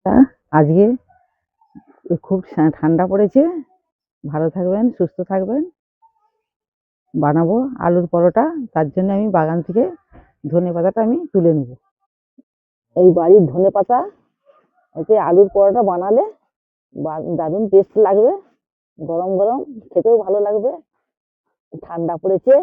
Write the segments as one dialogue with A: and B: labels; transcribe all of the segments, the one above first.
A: আজকে খুব ঠান্ডা পড়েছে, ভালো থাকবেন, সুস্থ থাকবেন। বানাবো আলুর পরোটা, তার জন্য আমি বাগান থেকে ধনেপাতাটা আমি তুলে নেব। এই বাড়ির ধনেপাতা, এতে আলুর পরোটা বানালে দারুণ টেস্ট লাগবে, গরম গরম খেতেও ভালো লাগবে। ঠান্ডা পড়েছে।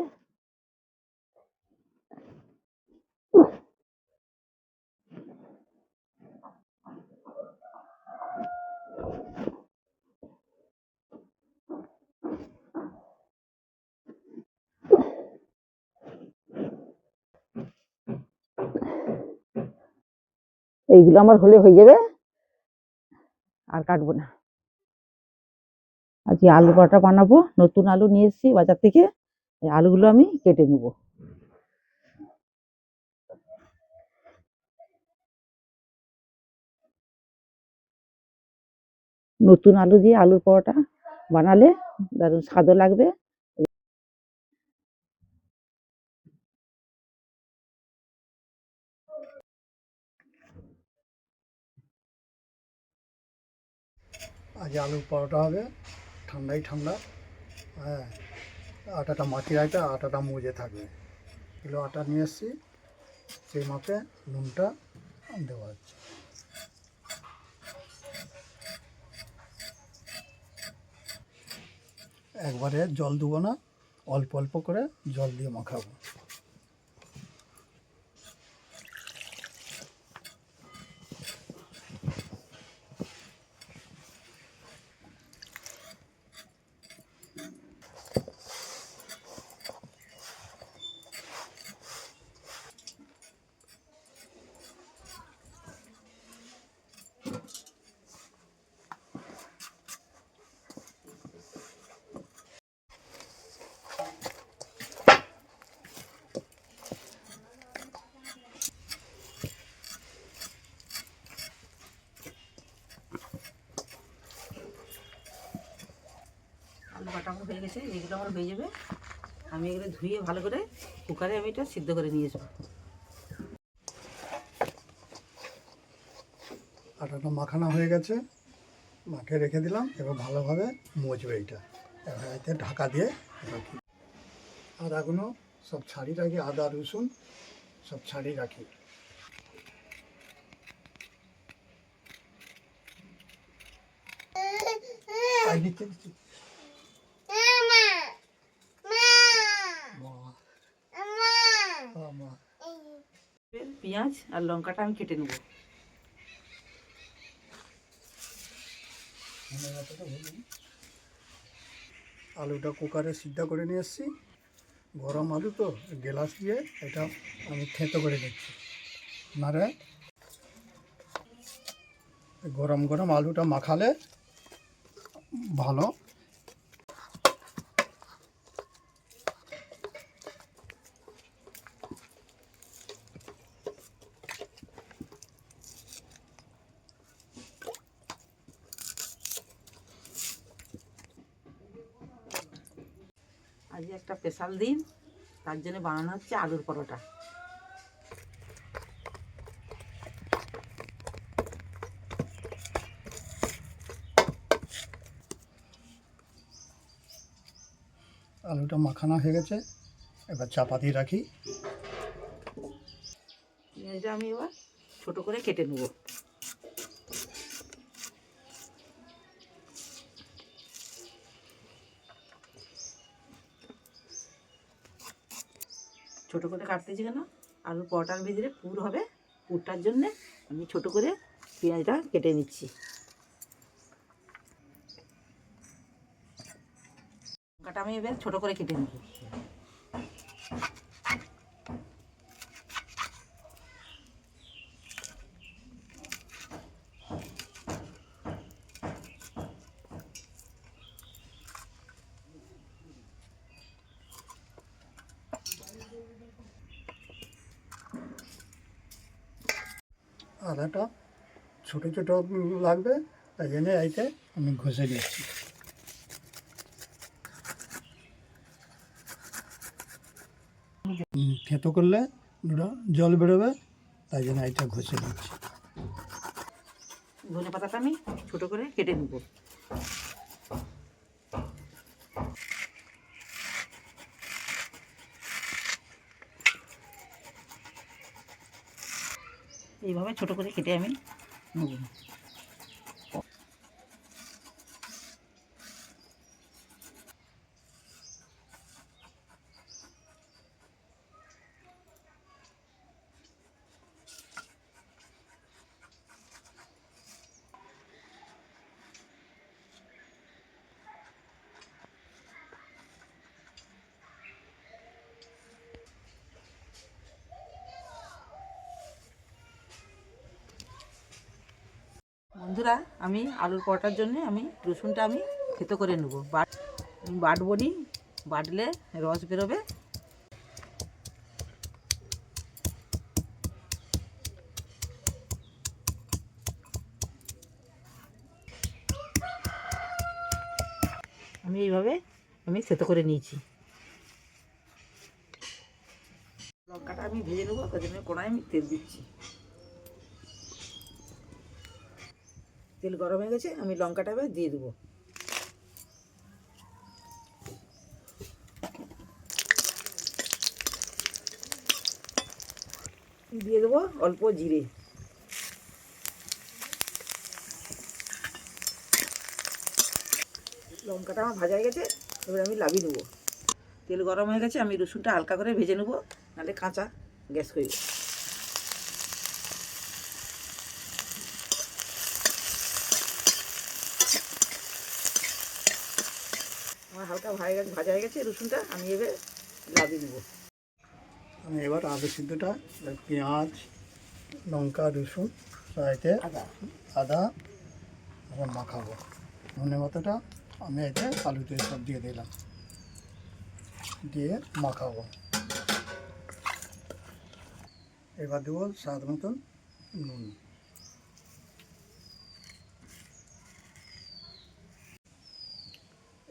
A: এইগুলো আমার হলে হয়ে যাবে, আর কাটবো না। আজকে আলু পরোটা বানাবো, নতুন আলু নিয়ে এসেছি বাজার থেকে। এই আলুগুলো আমি কেটে নেব। নতুন আলু দিয়ে আলুর পরোটা বানালে দারুণ স্বাদও লাগবে।
B: আজ আলুর পরোটা হবে, ঠান্ডাই ঠান্ডা। হ্যাঁ, আটাটা মাখিয়ে রাখতে, আটাটা মজে থাকবে। কিলো আটা নিয়ে এসেছি, সেই মাপে নুনটা দেওয়া হচ্ছে। একবারে জল দেবো না, অল্প অল্প করে জল দিয়ে মাখাবো।
A: আলু কাটা আমার হয়ে গেছে, এগুলো আমার হয়ে যাবে। আমি এগুলো ধুয়ে ভালো করে কুকারে আমি এটা সিদ্ধ করে নিয়ে আসবো।
B: আটাটা মাখানো হয়ে গেছে, মাখিয়ে রেখে দিলাম। এবার ভালোভাবে মজবে এইটা। এবার এতে ঢাকা দিয়ে রাখি। আদাগুলো সব ছাড়িয়ে রাখি, আদা রসুন সব ছাড়িয়ে রাখি। দিচ্ছি দিচ্ছি।
A: পেঁয়াজ আর লঙ্কাটা আমি কেটে নেবো।
B: আলুটা কুকারে সিদ্ধ করে নিয়ে এসেছি। গরম আলু তো গ্লাস দিয়ে এটা আমি থেঁতো করে দিচ্ছি। নারে গরম গরম আলুটা মাখালে ভালো।
A: আজকে একটা স্পেশাল দিন, তার জন্য বানানো হচ্ছে আলুর পরোটা।
B: আলুটা মাখানো হয়ে গেছে, এবার চাপা দিয়ে রাখি।
A: পেঁয়াজটা আমি এবার ছোটো করে কেটে নেব। ছোটো করে কাটতেছি কেন, আলুর পরোটার ভিতরে পুর হবে, পুরটার জন্যে আমি ছোটো করে পেঁয়াজটা কেটে নিচ্ছি। লঙ্কাটা আমি এবার ছোটো করে কেটে নেব।
B: আদাটা ছোটো ছোটো লাগবে, তাই জন্য এইতে আমি ঘষে নিচ্ছি। থেঁতো করলে জল বেরোবে, তাই জন্য এইটা ঘষে নিচ্ছি।
A: ধনে পাতাটা আমি ছোটো করে কেটে নেব। এইভাবে ছোটো করে কেটে আমি নেব। বন্ধুরা, আমি আলুর পরোটার জন্য আমি রসুনটা আমি থেতো করে নেব। বাটবো নি, বাটলে রস বেরোবে। আমি এইভাবে থেতো করে নিয়েছি। লঙ্কাটা আমি ভেজে নেবো, তার জন্য কড়াই আমি তেল দিচ্ছি। তেল গরম হয়ে গেছে, আমি লঙ্কাটা এবার দিয়ে দেবো। দিয়ে দেবো অল্প জিরে। লঙ্কাটা আমার ভাজা হয়ে গেছে, এবার আমি লাভিয়ে নেবো। তেল গরম হয়ে গেছে, আমি রসুনটা হালকা করে ভেজে নেবো, নাহলে কাঁচা গ্যাস করবে। আমার হালকা ভাজা হয়ে গেছে রসুনটা, আমি এবার লাভিয়ে নেবো।
B: আমি এবার আলু সিদ্ধটা পেঁয়াজ, লঙ্কা, রসুন, সাইতে আদা এবার মাখাবো। ধনে পাতাটা আমি এতে আলুতে সব দিয়ে দিলাম, দিয়ে মাখাবো। এবার দেবো স্বাদ মতন নুন।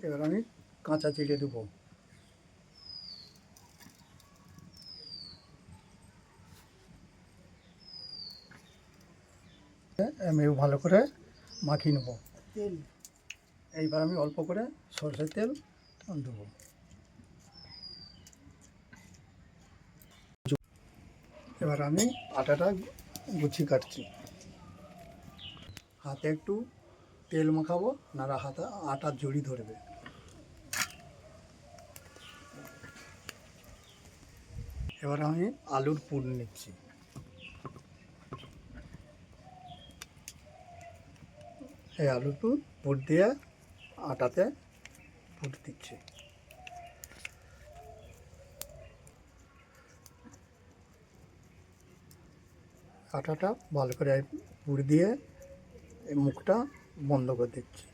B: এবার আমি কাঁচা চিড়ে দেবো। আমি ভালো করে মাখিয়ে নেবো। এইবার আমি অল্প করে সরষের তেল দেবো। এবার আমি আটাটা গুছিয়ে কাটছি। হাতে একটু তেল মাখাবো, নাহলে হাতে আটার জড়ি ধরবে। এবার আমি আলুর পুর নিচ্ছি। এই আলুর পুর দিয়ে আটাতে পুর দিচ্ছি। আটাটা ভালো করে পুর দিয়ে এই মুখটা বন্ধ করে দিচ্ছি।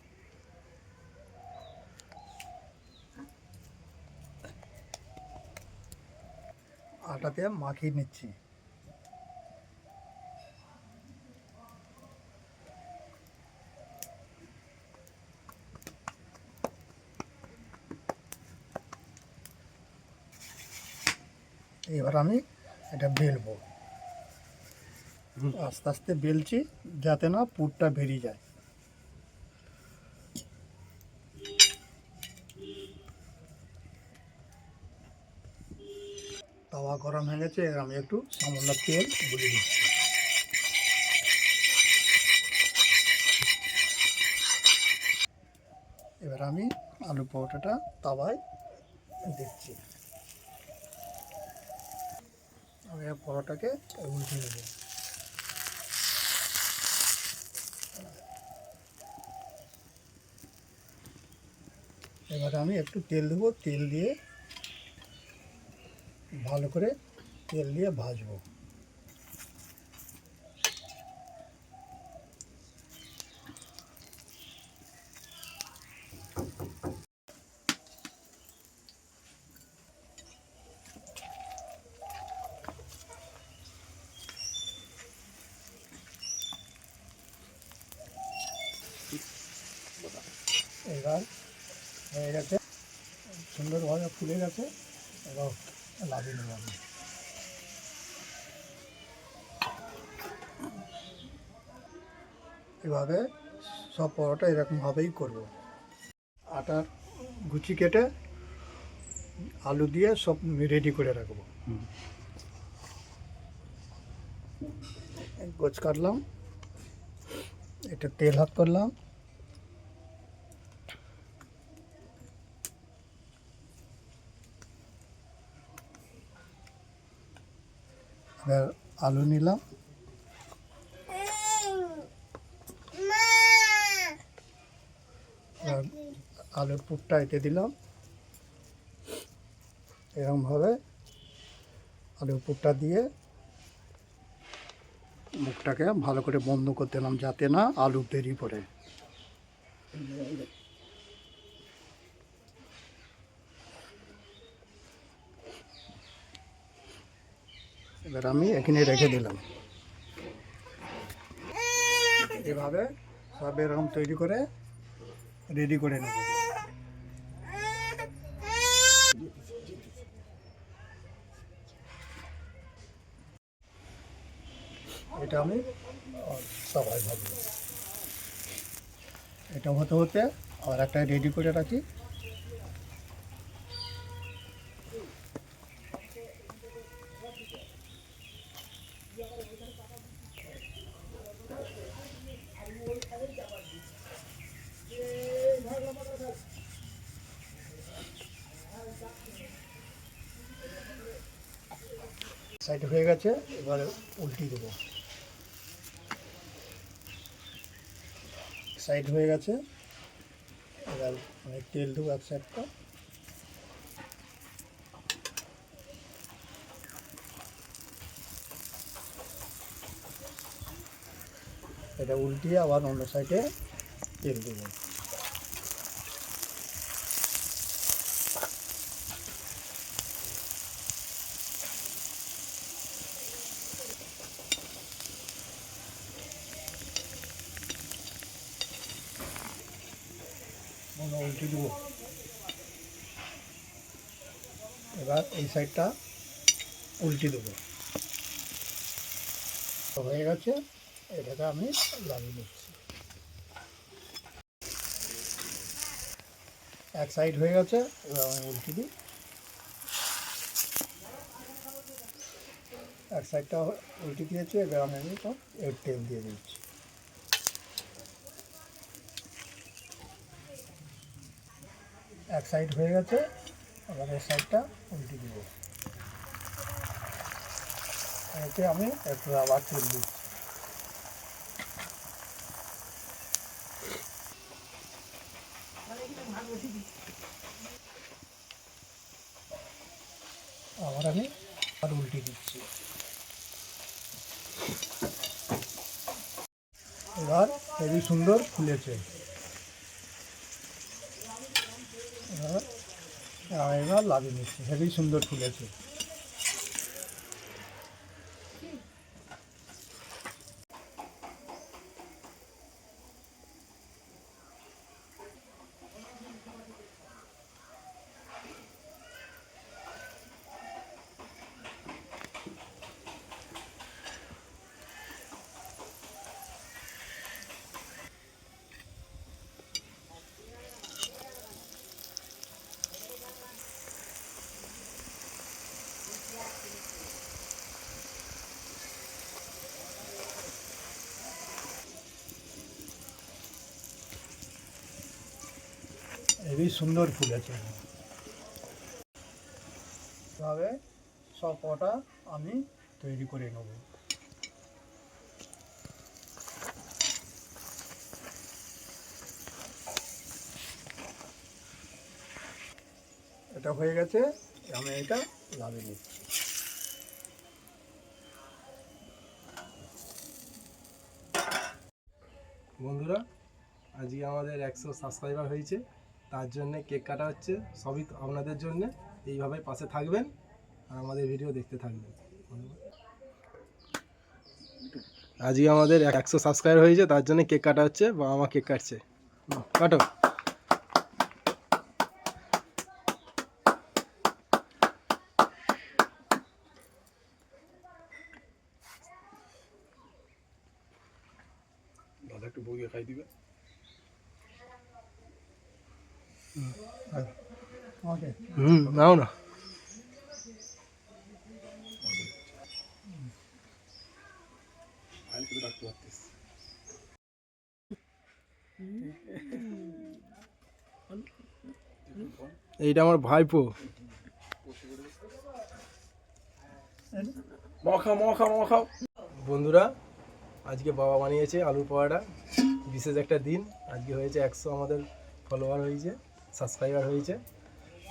B: আটাতে মাখিয়ে নিচ্ছি। এবার আমি এটা বেলবো। আস্তে আস্তে বেলছি যাতে না পুরটা বেরিয়ে যায়। তাওয়া গরম হয়ে গেছে, এবার আমি একটু সামান্য তেল গুলে দিচ্ছি। এবার আমি আলু পরোটাটা তাওয়ায় দিচ্ছি। আমি পরোটাকে উল্টে দেবো। এবার আমি একটু তেল দেবো, তেল দিয়ে ভালো করে তেল দিয়ে ভাজবো। এবার হয়ে গেছে, সুন্দরভাবে ফুলে গেছে। এবার লাভিয়ে নেবো আমি। এভাবে সব পরোটা এরকমভাবেই করব। আটার গুচি কেটে আলু দিয়ে সব রেডি করে রাখবো। গোছ কাটলাম, এটা তেল হাত করলাম, এবার আলু নিলাম, এবার আলুর পুরটা এতে দিলাম, এরকমভাবে আলুর পুরটা দিয়ে মুখটাকে ভালো করে বন্ধ করতে দিলাম যাতে না আলু বেরিয়ে পড়ে। এবার আমি এখানে রেখে দিলাম। এভাবে সব এরকম তৈরি করে রেডি করে নেব। এটা আমি সবাই ভাবি এটা হতে হতে আর একটা রেডি করে রাখি। সাইড হয়ে গেছে, এবারে উল্টি দেবো। সাইড হয়ে গেছে, এবার আমি তেল দেবো এক সাইডটা, এটা উল্টিয়ে আবার অন্য সাইডে তেল দেবো। উল্টি দেবো। এবার এই সাইডটা উল্টি দেবো। হয়ে গেছে, এটাকে আমি লাগিয়ে নিচ্ছি। এক সাইড হয়ে গেছে, এবার আমি উল্টি দিই। এক সাইডটা উল্টি দিয়েছি, এবার আমি এর তেল দিয়ে দিচ্ছি। এক সাইড হয়ে গেছে, এবার এই সাইডটা উল্টি দিব। এতে আমি একটু আবার তেল দিচ্ছি। আবার আমি আর উল্টে দিচ্ছি। এবার হেবি সুন্দর ফুলেছে। এবার লাগিয়ে নিচ্ছি, হেবি সুন্দর ফুলেছে। হেবি সুন্দর ফুলেছে। এভাবে সব কটা আমি তৈরি করে নেব। এটা হয়ে গেছে, আমি এটা লাগিয়ে নিচ্ছি।
C: বন্ধুরা, আজকে আমাদের 100 সাবস্ক্রাইবার হয়েছে, তার জন্যে কেক কাটা হচ্ছে। সবই আপনাদের জন্যে। এইভাবে পাশে থাকবেন আর আমাদের ভিডিও দেখতে থাকবেন। আজকে আমাদের 100 সাবস্ক্রাইবার হয়েছে, তার জন্য কেক কাটা হচ্ছে। বাবা মা কেক কাটছে, কাটো। দাদা একটু বই সবাই দিবে।
B: ওকে
C: নাও না। এইটা আমার ভাইপো। বন্ধুরা, আজকে বাবা বানিয়েছে আলুর পরোটা। বিশেষ একটা দিন আজকে হয়েছে, 100 আমাদের ফলোয়ার হয়েছে, সাবস্ক্রাইবার হয়েছে।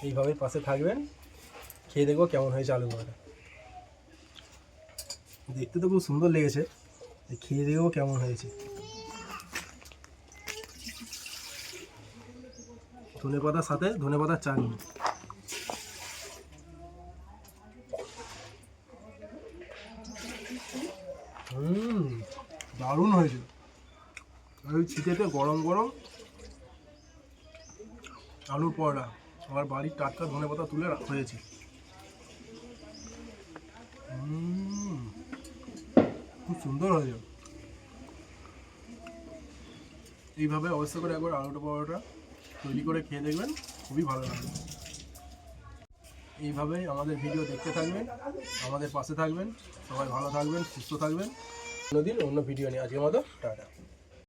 C: এইভাবে পাশে থাকবেন, খেয়ে দেখবো কেমন হয়েছে আলু পরোটা। দেখতে তো খুব সুন্দর লেগেছে, খেয়ে দেখবো কেমন হয়েছে। ধনেপাতার সাথে ধনেপাতার চাটনি। দারুণ হয়েছে। ওই শীতেতে গরম গরম আলুর পরোটা, আমার বাড়ির টাটকা ধনেপাতা তুলে হয়েছে। খুব সুন্দর হয়েছে। এইভাবে অবশ্যই করে একবার আলুর পরোটা তৈরি করে খেয়ে দেখবেন, খুবই ভালো লাগবে। এইভাবেই আমাদের ভিডিও দেখতে থাকবেন, আমাদের পাশে থাকবেন। সবাই ভালো থাকবেন, সুস্থ থাকবেন। অন্যদিন অন্য ভিডিও নিয়ে, আজকের মতো টাটা।